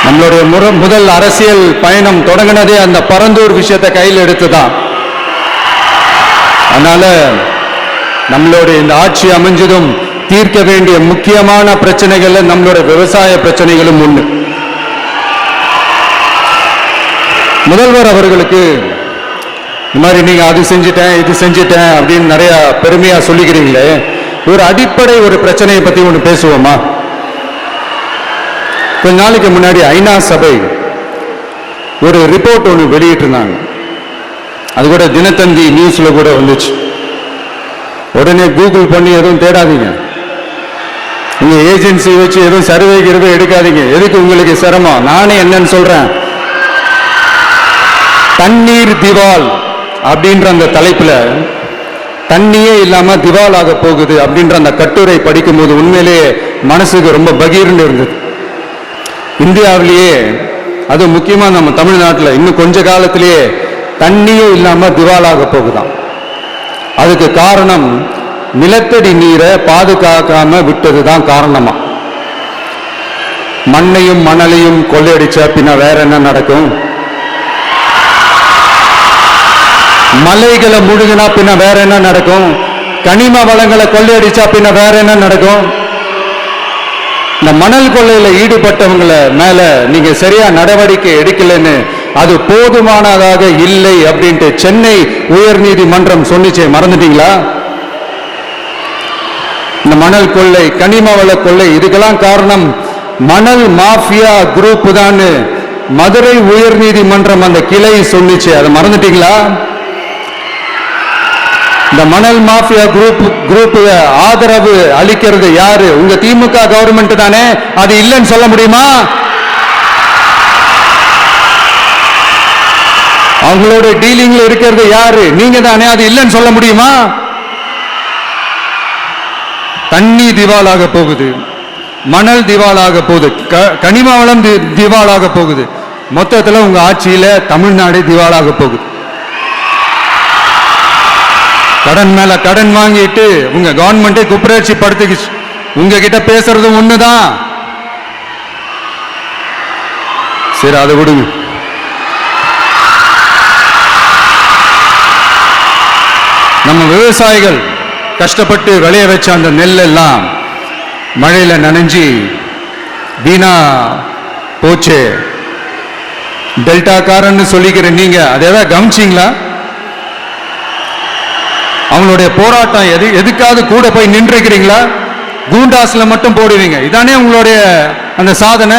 நம்மளுடைய முதல் அரசியல் பயணம் தொடங்கினதே அந்த பரந்தூர் விஷயத்தை கையில் எடுத்துதான். அதனால நம்மளுடைய இந்த ஆட்சி அமைஞ்சதும் தீர்க்க வேண்டிய முக்கியமான பிரச்சனைகள் நம்மளோட விவசாய பிரச்சனைகளும் ஒண்ணு. முதல்வர் அவர்களுக்கு இந்த மாதிரி நீங்க அது செஞ்சிட்டேன் இது செஞ்சிட்டேன் அப்படின்னு நிறைய பெருமையா சொல்லிக்கிறீங்களே, ஒரு அடிப்படை ஒரு பிரச்சனையை பத்தி ஒன்று பேசுவோமா? கொஞ்ச நாளைக்கு முன்னாடி ஐநா சபை ஒரு ரிப்போர்ட் ஒன்று வெளியிட்டிருந்தாங்க. அது கூட தினத்தந்தி நியூஸ்ல கூட வந்துச்சு. உடனே கூகுள் பண்ணி எதுவும் தேடாதீங்க, உங்க ஏஜென்சி வச்சு எதுவும் சர்வே கிருவே எடுக்காதீங்க. எதுக்கு உங்களுக்கு சிரமம்? நானே என்னன்னு சொல்றேன். தண்ணீர் திவால் அப்படின்ற அந்த தலைப்புல தண்ணியே இல்லாம திவால் ஆக போகுது அப்படின்ற அந்த கட்டுரை படிக்கும் போது உண்மையிலேயே மனசுக்கு ரொம்ப பகீர்னு இருந்தது. இந்தியாவிலேயே அது முக்கியமா நம்ம தமிழ்நாட்டில் இன்னும் கொஞ்ச காலத்திலேயே தண்ணியே இல்லாம திவாலாக போகுதான். அதுக்கு காரணம் நிலத்தடி நீரை பாதுகாக்காம விட்டதுதான் காரணமா. மண்ணையும் மணலையும் கொள்ளையடிச்சா பின்ன வேற என்ன நடக்கும்? மலைகளை முழுகினா பின்ன வேற என்ன நடக்கும்? கனிம வளங்களை கொள்ளையடிச்சா பின்ன வேற என்ன நடக்கும்? இந்த மணல் கொள்ளையில ஈடுபட்டவங்களை மேல நீங்க சரியா நடவடிக்கை எடுக்கலன்னு அது போதுமானதாக இல்லை அப்படின்ட்டு சென்னை உயர் நீதிமன்றம் சொன்னிச்சே, மறந்துட்டீங்களா? இந்த மணல் கொள்ளை, கனிம வள கொள்ளை, இதுக்கெல்லாம் காரணம் மணல் மாஃபியா குரூப் தான் மதுரை உயர் நீதிமன்றம் அந்த கிளை சொன்னிச்சு. அதை மறந்துட்டீங்களா? இந்த மணல் மாஃபியா குரூப் ஆதரவு அளிக்கிறது யாரு? உங்க திமுக கவர்மெண்ட் தானே. அது இல்லைன்னு சொல்ல முடியுமா? அவங்களோட டீலிங்ல இருக்கிறது யாரு? நீங்க தானே. அது இல்லைன்னு சொல்ல முடியுமா? தண்ணி திவாலாக போகுது, மணல் திவாலாக போகுது, கனிம வளம் திவாலாக போகுது. மொத்தத்தில் உங்க ஆட்சியில தமிழ்நாடு திவாலாக போகுது. கடன் மேல கடன் வாங்கிட்டு உங்க கவர்மெண்டே குப்பரேட்சி படுத்துக்கிச்சு. உங்ககிட்ட பேசுறது ஒண்ணுதான். சரி, அதை விடுங்க. நம்ம விவசாயிகள் கஷ்டப்பட்டு விளைய வச்ச அந்த நெல் எல்லாம் மழையில நனைஞ்சி வீணா போச்சு. டெல்டாக்காரன்னு சொல்லிக்கிற நீங்க அதை கவனிச்சிங்களா? அவங்களுடைய போராட்டம் எதுக்காவது கூட போய் நின்றுக்கிறீங்களா? கூண்டாஸ்ல மட்டும் போடுவீங்க. இதானே உங்களுடைய அந்த சாதனை.